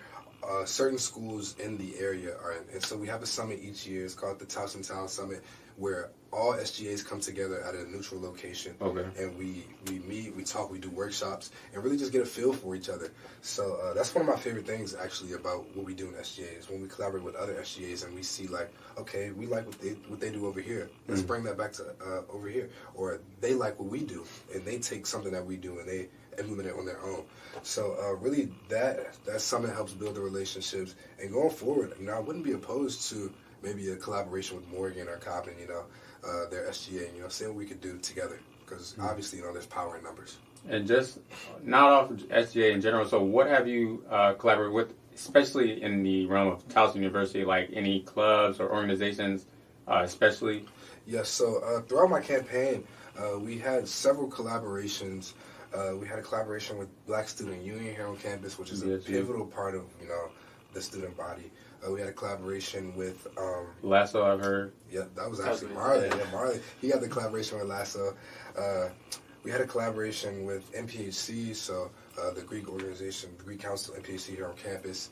certain schools in the area are in. And so we have a summit each year. It's called the Towson Town Summit, where all SGAs come together at a neutral location. Okay. And we meet, we talk, we do workshops, and really just get a feel for each other. So that's one of my favorite things, actually, about what we do in SGA is when we collaborate with other SGAs and we see, like, okay, we like what they do over here. Let's bring that back to over here. Or they like what we do, and they take something that we do and they implement it on their own. So really, that summit helps build the relationships. And going forward, I wouldn't be opposed to maybe a collaboration with Morgan or Coppin, their SGA, seeing what we could do together. Because obviously, there's power in numbers. And just not off of SGA in general, so what have you collaborated with, especially in the realm of Towson University, like any clubs or organizations, especially? Yes, so throughout my campaign, we had several collaborations. We had a collaboration with Black Student Union here on campus, which is a pivotal part of, the student body. We had a collaboration with Lasso, I've heard. Yeah, that was actually Marlon. Yeah, Marlon. He had the collaboration with Lasso. We had a collaboration with MPHC, so the Greek organization, the Greek Council MPHC here on campus.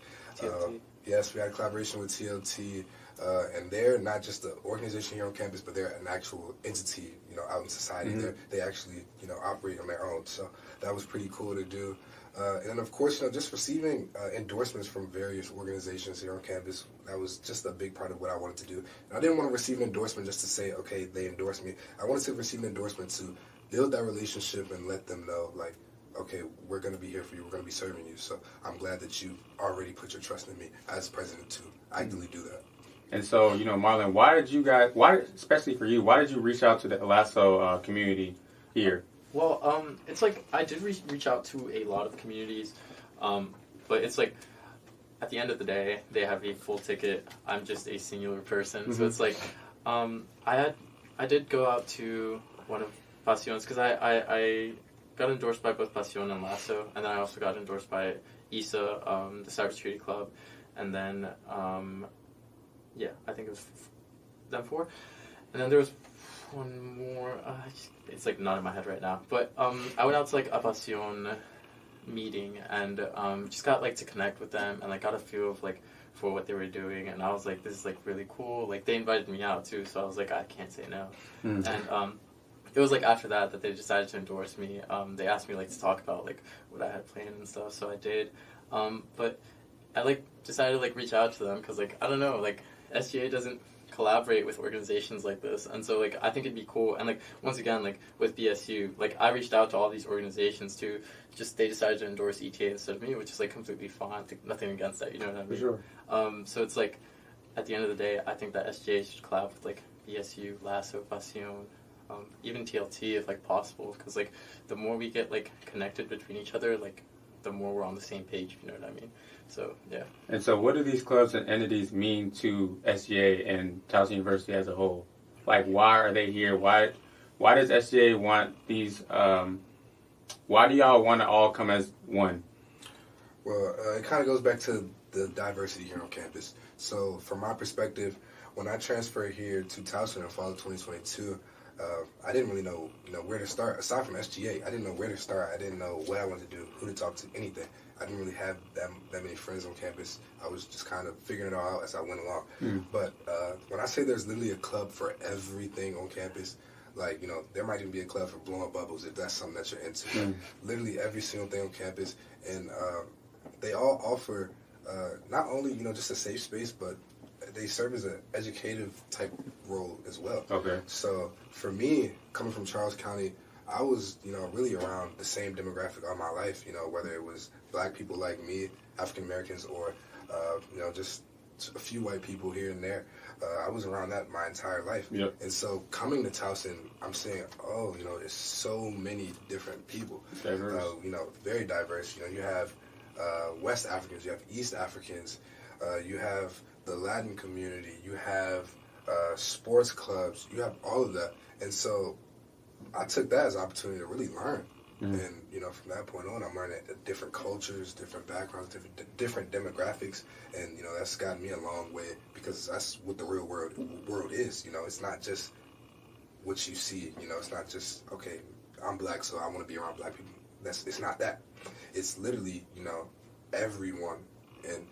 Yes, we had a collaboration with TLT, and they're not just an organization here on campus, but they're an actual entity, out in society. Mm-hmm. They actually, operate on their own. So that was pretty cool to do. And then, of course, just receiving endorsements from various organizations here on campus, that was just a big part of what I wanted to do. And I didn't want to receive an endorsement just to say, okay, they endorsed me. I wanted to receive an endorsement to build that relationship and let them know, like, okay, we're going to be here for you. We're going to be serving you. So I'm glad that you already put your trust in me as president to actively do that. And so, Marlon, especially for you, why did you reach out to the Lasso community here? Well, it's like I did reach out to a lot of communities, but it's like at the end of the day, they have a full ticket. I'm just a singular person. Mm-hmm. So it's like I did go out to one of Pasion's because I got endorsed by both Pasion and Lasso, and then I also got endorsed by ISA, the Cybersecurity Club, and then I think it was them four, and then there was one more. It's like not in my head right now, but I went out to like a Pasion meeting and just got like to connect with them and like got a feel of like for what they were doing, and I was like, this is like really cool. Like they invited me out too, so I was like, I can't say no. Mm. And it was like after that they decided to endorse me. They asked me like to talk about like what I had planned and stuff, so I did. But I like decided to like reach out to them because like I don't know, like SGA doesn't collaborate with organizations like this, and so like I think it'd be cool. And like once again, like with BSU, like I reached out to all these organizations too. Just they decided to endorse ETA instead of me, which is like completely fine. Nothing against that, you know what I mean? For sure. So it's like at the end of the day, I think that SGA should collab with like BSU, Lasso, Pasion, even TLT if like possible, because like the more we get like connected between each other, like the more we're on the same page, if you know what I mean. So, yeah. And so what do these clubs and entities mean to SGA and Towson University as a whole? Like, why are they here? Why does SGA want these, why do y'all want to all come as one? Well, it kind of goes back to the diversity here on campus. So, from my perspective, when I transferred here to Towson in fall of 2022, I didn't really know, where to start. Aside from SGA, I didn't know where to start. I didn't know what I wanted to do, who to talk to, anything. I didn't really have that many friends on campus. I was just kind of figuring it all out as I went along. Mm. But when I say there's literally a club for everything on campus, like, there might even be a club for blowing bubbles if that's something that you're into. Mm. Literally every single thing on campus. And they all offer not only, just a safe space, but they serve as an educative type role as well. Okay. So for me, coming from Charles County, I was, really around the same demographic all my life, whether it was black people like me, African Americans, or, just a few white people here and there. I was around that my entire life. Yep. And so coming to Towson, I'm saying, there's so many different people. Diverse. Very diverse. You have West Africans, you have East Africans, you have the Latin community, you have sports clubs, you have all of that. And so I took that as an opportunity to really learn, And, from that point on, I'm learning different cultures, different backgrounds, different demographics. And, that's gotten me a long way because that's what the real world is. It's not just what you see. It's not just, okay, I'm black, so I want to be around black people. It's not that. It's literally, everyone. And,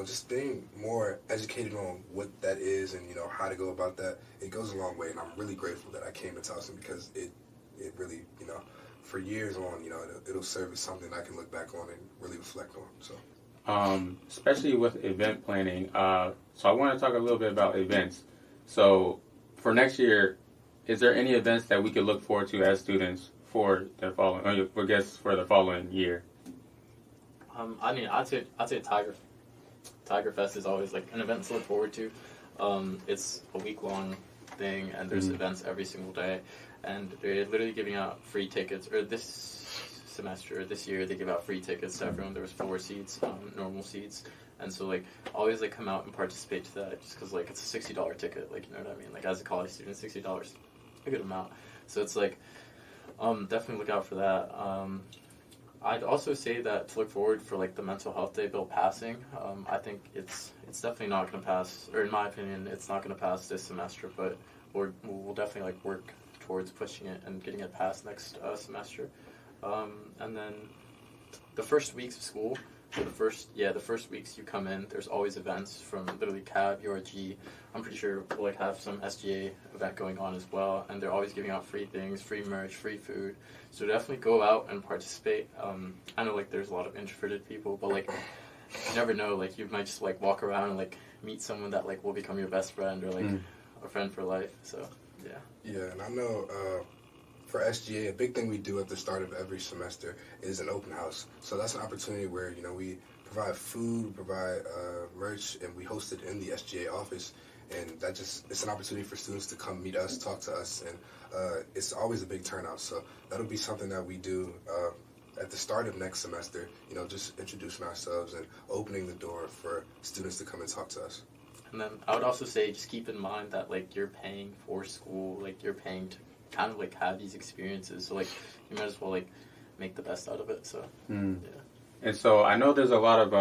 just being more educated on what that is and, how to go about that, it goes a long way. And I'm really grateful that I came to Towson because it really, for years on, it'll serve as something I can look back on and really reflect on. So, especially with event planning. So I want to talk a little bit about events. So for next year, is there any events that we could look forward to as students for the following, or I guess for the following year? I'd say Tiger Fest is always like an event to look forward to. It's a week-long thing, and there's events every single day, and they're literally giving out free tickets. Or this year, they give out free tickets to everyone. There was 4 seats, normal seats, and so always come out and participate to that, just because it's a $60 ticket. You know what I mean? As a college student, $60, a good amount. So it's definitely look out for that. I'd also say that to look forward for the mental health day bill passing. I think it's definitely not going to pass, or in my opinion, it's not going to pass this semester. But we'll definitely work towards pushing it and getting it passed next semester. And then the first weeks of school, the first weeks you come in, there's always events from literally CAB, URG. I'm pretty sure we'll have some SGA event going on as well, and they're always giving out free things, free merch, free food. So definitely go out and participate. I know there's a lot of introverted people, but you never know. You might just walk around and meet someone that will become your best friend or a friend for life. So yeah. Yeah, and I know for SGA, a big thing we do at the start of every semester is an open house. So that's an opportunity where we provide food, provide merch, and we host it in the SGA office. And it's an opportunity for students to come meet us, talk to us, and it's always a big turnout. So that'll be something that we do at the start of next semester, just introducing ourselves and opening the door for students to come and talk to us. And then I would also say just keep in mind that you're paying for school, you're paying to kind of have these experiences. So you might as well make the best out of it. So yeah. And so I know there's a lot of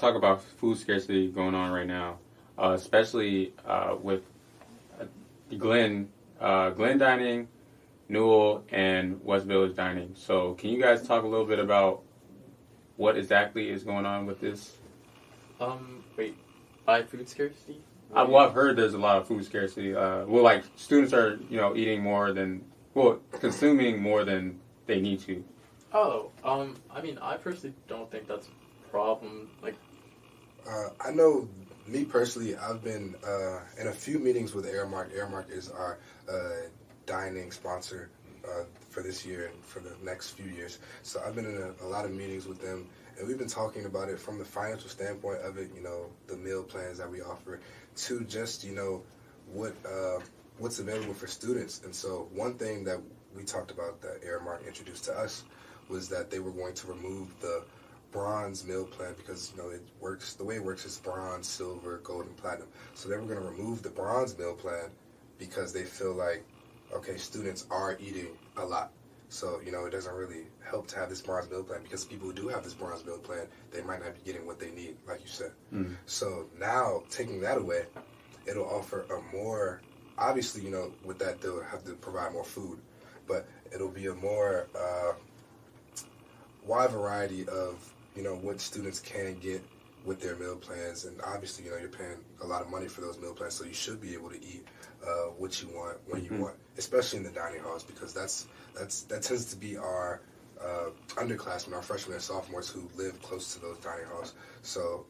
talk about food scarcity going on right now. Especially with Glen Dining, Newell, and West Village Dining. So can you guys talk a little bit about what exactly is going on with this? By food scarcity? I've heard there's a lot of food scarcity. Students are, eating more than, consuming more than they need to. Oh, I personally don't think that's a problem. I know, me personally, I've been in a few meetings with Airmark. Airmark is our dining sponsor for this year and for the next few years. So I've been in a lot of meetings with them, and we've been talking about it from the financial standpoint of it, the meal plans that we offer, to just, what's available for students. And so one thing that we talked about that Airmark introduced to us was that they were going to remove the bronze meal plan because the way it works is bronze, silver, gold, and platinum. So they were going to remove the bronze meal plan because they feel okay, students are eating a lot. So it doesn't really help to have this bronze meal plan because people who do have this bronze meal plan, they might not be getting what they need, like you said. So now taking that away, it'll offer a more, obviously with that they'll have to provide more food, but it'll be a more wide variety of what students can get with their meal plans. And obviously you're paying a lot of money for those meal plans, so you should be able to eat what you want when you want, especially in the dining halls, because that tends to be our underclassmen, our freshmen and sophomores who live close to those dining halls. So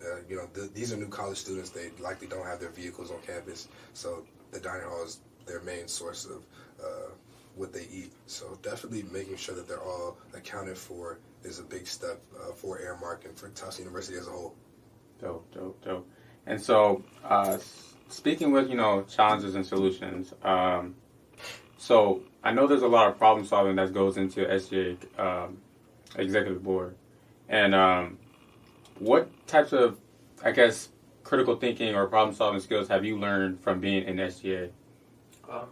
these are new college students. They likely don't have their vehicles on campus, so the dining hall is their main source of what they eat. So definitely making sure that they're all accounted for is a big step for Airmark and for Towson University as a whole. Dope. And so, speaking with, challenges and solutions, so I know there's a lot of problem solving that goes into SGA executive board. And what types of, critical thinking or problem solving skills have you learned from being in SGA?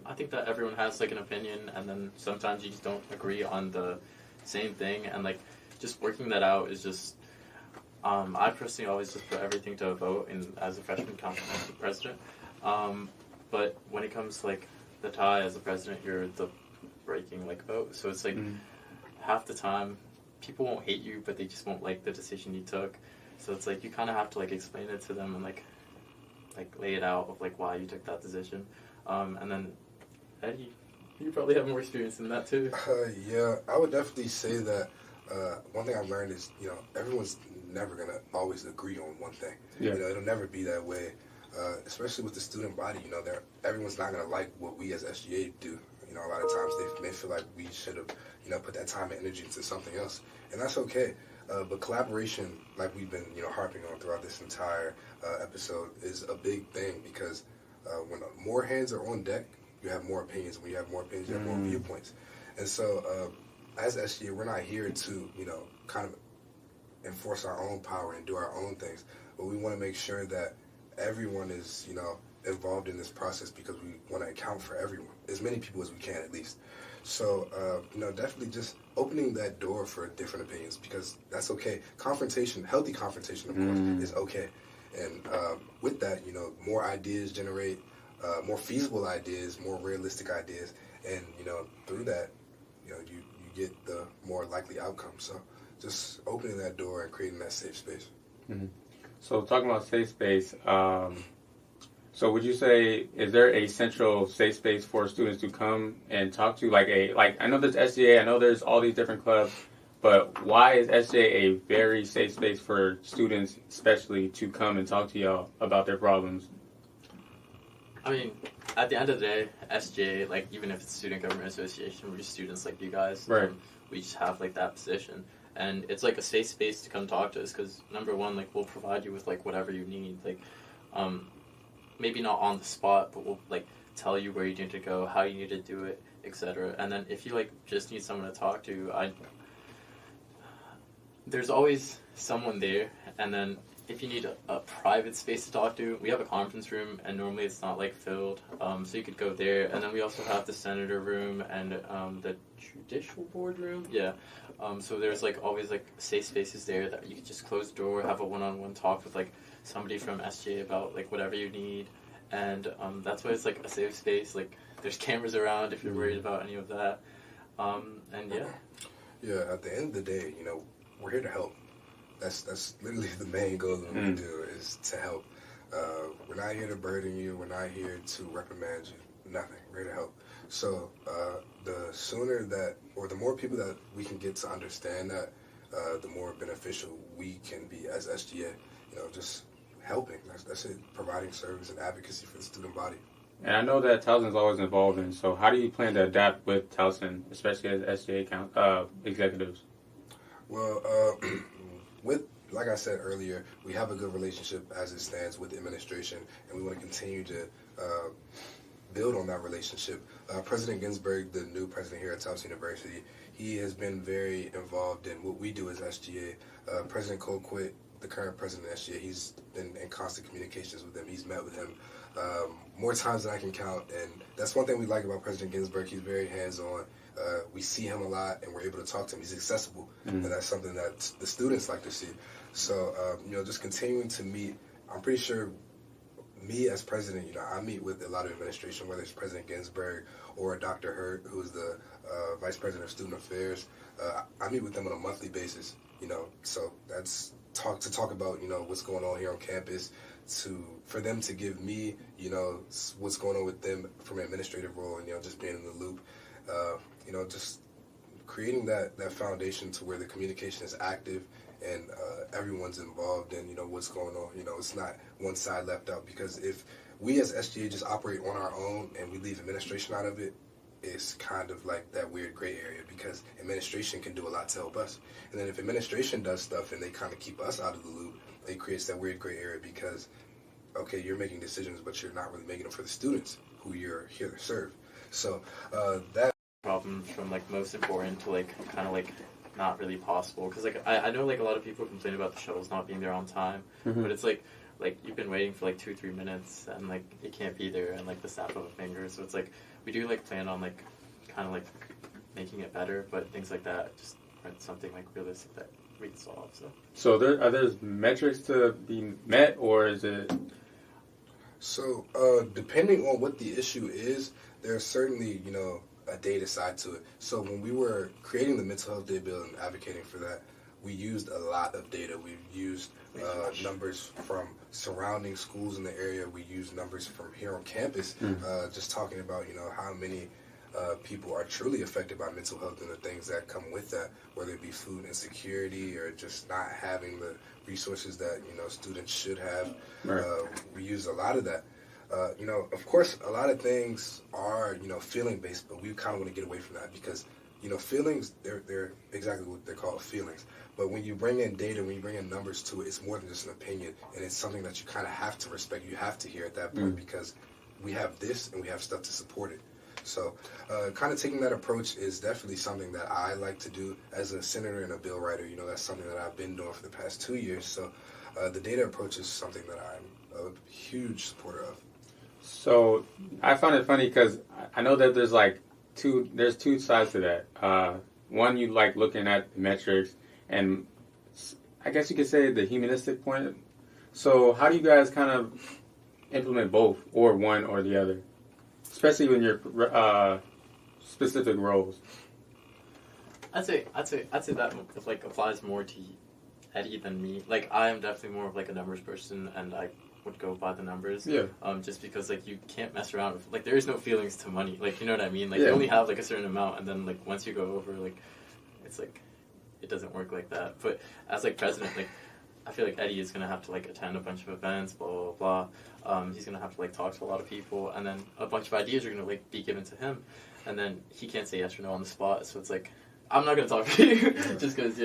I think that everyone has like an opinion, and then sometimes you just don't agree on the same thing, and like just working that out is just. I personally always just put everything to a vote, and as a freshman, count as the president. But when it comes to like the tie as the president, you're the breaking like vote. So it's like half the time people won't hate you, but they just won't like the decision you took. So it's like you kind of have to like explain it to them and like lay it out of like why you took that decision. And then Eddie, you probably have more experience in that too. Yeah, I would definitely say that one thing I've learned is, everyone's never going to always agree on one thing. Yeah. It'll never be that way, especially with the student body. Everyone's not going to like what we as SGA do. A lot of times they may feel like we should have, put that time and energy into something else, and that's okay. But collaboration, like we've been, harping on throughout this entire episode, is a big thing because when more hands are on deck, you have more opinions. When you have more opinions, you have more viewpoints. And so, as SGA, we're not here to, kind of enforce our own power and do our own things, but we want to make sure that everyone is, involved in this process because we want to account for everyone, as many people as we can at least. So, definitely just opening that door for different opinions because that's okay. Confrontation, healthy confrontation, of course, is okay. And with that, more ideas generate more feasible ideas, more realistic ideas, and through that, you get the more likely outcome. So, just opening that door and creating that safe space. Mm-hmm. So, talking about safe space. So would you say, is there a central safe space for students to come and talk to? I know there's SGA, I know there's all these different clubs, but why is SGA a very safe space for students, especially, to come and talk to y'all about their problems? I mean, at the end of the day, SGA, even if it's Student Government Association, we're just students like you guys. Right. We just have, that position. And it's, a safe space to come talk to us because, number one, we'll provide you with, whatever you need. Maybe not on the spot, but we'll tell you where you need to go, how you need to do it, etc. And then if you just need someone to talk to, there's always someone there. And then if you need a private space to talk to, we have a conference room, and normally it's not filled, so you could go there. And then we also have the senator room and the judicial board room. Yeah. So there's always safe spaces there that you could just close the door, have a one-on-one talk with somebody from SGA about whatever you need, and that's why it's a safe space. There's cameras around if you're worried about any of that, and yeah. Yeah, at the end of the day, we're here to help. That's literally the main goal of what we do is to help. We're not here to burden you. We're not here to reprimand you. Nothing. We're here to help. So the sooner that, or the more people that we can get to understand that, the more beneficial we can be as SGA. Just helping. That's it. Providing service and advocacy for the student body. And I know that Towson's always involved in. So how do you plan to adapt with Towson, especially as SGA executives? Well, like I said earlier, we have a good relationship as it stands with the administration, and we want to continue to build on that relationship. President Ginsburg, the new president here at Towson University, he has been very involved in what we do as SGA. President Colquitt, the current president of SGA, he's been in constant communications with him. He's met with him more times than I can count, and that's one thing we like about President Ginsburg. He's very hands-on. We see him a lot, and we're able to talk to him. He's accessible, and that's something that the students like to see. So, just continuing to meet. I'm pretty sure me as president, I meet with a lot of administration, whether it's President Ginsburg or Dr. Hurt, who's the Vice President of Student Affairs. I meet with them on a monthly basis, so that's talk about, what's going on here on campus, for them to give me, what's going on with them from an administrative role and, just being in the loop, just creating that foundation to where the communication is active and everyone's involved in, what's going on. It's not one side left out, because if we as SGA just operate on our own and we leave administration out of it, it's kind of like that weird gray area, because administration can do a lot to help us. And then if administration does stuff and they kind of keep us out of the loop, it creates that weird gray area because, okay, you're making decisions, but you're not really making them for the students who you're here to serve. So that problems from most important to kind of not really possible, because I know a lot of people complain about the shuttles not being there on time, but it's like you've been waiting for like 2-3 minutes and like it can't be there and like the snap of a finger. So it's like we do like plan on like kind of like making it better, but things like that just aren't something like realistic that we can solve. So are there metrics to be met, or is it? So depending on what the issue is, there's certainly a data side to it. So when we were creating the mental health day bill and advocating for that, we used a lot of data. We used numbers from surrounding schools in the area. We used numbers from here on campus, just talking about how many people are truly affected by mental health and the things that come with that, whether it be food insecurity or just not having the resources that students should have. Right. We use a lot of that. Of course, a lot of things are feeling based, but we kind of want to get away from that because feelings, they're exactly what they're called, feelings. But when you bring in data, when you bring in numbers to it, it's more than just an opinion, and it's something that you kind of have to respect. You have to hear at that point because we have this and we have stuff to support it. So kind of taking that approach is definitely something that I like to do as a senator and a bill writer. That's something that I've been doing for the past 2 years. So the data approach is something that I'm a huge supporter of. So I found it funny because I know that there's two sides to that. One, you like looking at the metrics, and I guess you could say the humanistic point. So how do you guys kind of implement both, or one or the other, especially in your specific roles? I'd say that like applies more to Eddie than me. Like I am definitely more of like a numbers person, and I would go by the numbers. Yeah. Just because like you can't mess around with like there is no feelings to money. Like you know what I mean? Like you only have like a certain amount, and then like once you go over, like it's like it doesn't work like that. But as like president, like I feel like Eddie is gonna have to like attend a bunch of events, blah blah blah. He's gonna have to like talk to a lot of people, and then a bunch of ideas are gonna like be given to him, and then he can't say yes or no on the spot. So it's like I'm not gonna talk to you just because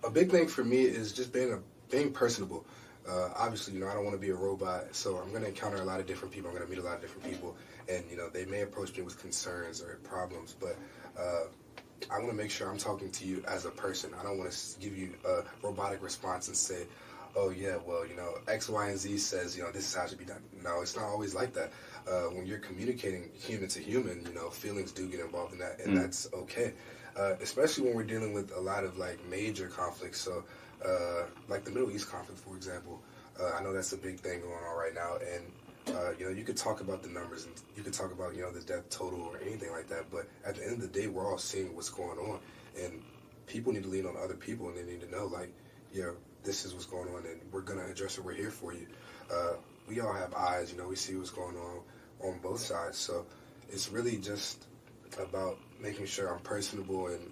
A big thing for me is just being personable. Obviously, I don't want to be a robot, so I'm going to encounter a lot of different people. I'm going to meet a lot of different people, and, they may approach me with concerns or problems, but I want to make sure I'm talking to you as a person. I don't want to give you a robotic response and say, oh, yeah, well, X, Y, and Z says, this is how it should be done. No, it's not always like that. When you're communicating human to human, feelings do get involved in that, and that's okay. Especially when we're dealing with a lot of, like, major conflicts. So, like the Middle East conflict, for example, I know that's a big thing going on right now, and you could talk about the numbers and you could talk about the death total or anything like that, but at the end of the day, we're all seeing what's going on, and people need to lean on other people, and they need to know, like, this is what's going on, and we're gonna address it. We're here for you. We all have eyes, we see what's going on both sides, so it's really just about making sure I'm personable and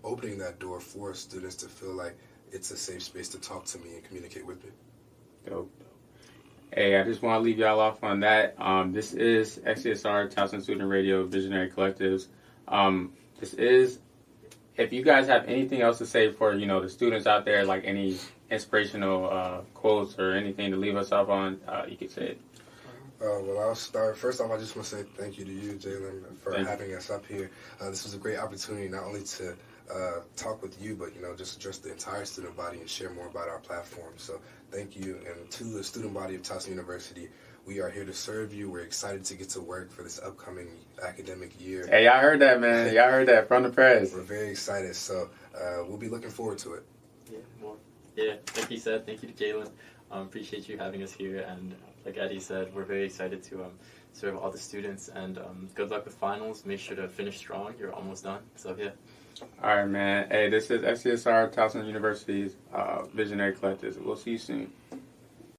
opening that door for students to feel like it's a safe space to talk to me and communicate with me. Dope. Hey, I just want to leave y'all off on that. This is XCSR, Towson Student Radio, Visionary Collectives. This is, if you guys have anything else to say for, the students out there, like any inspirational quotes or anything to leave us off on, you could say it. Well, I'll start. First off, I just want to say thank you to you, Jalen, for having us up here. This was a great opportunity not only to talk with you, but, just address the entire student body and share more about our platform. So thank you. And to the student body of Towson University, we are here to serve you. We're excited to get to work for this upcoming academic year. Hey, y'all heard that, man. Y'all heard that from the press. We're very excited. So we'll be looking forward to it. Like he said, thank you to Jalen. Appreciate you having us here. And like Eddie said, we're very excited to serve all the students. And good luck with finals. Make sure to finish strong. You're almost done. So, yeah. All right, man. Hey, this is XCSR, Towson University's Visionary Collectives. We'll see you soon.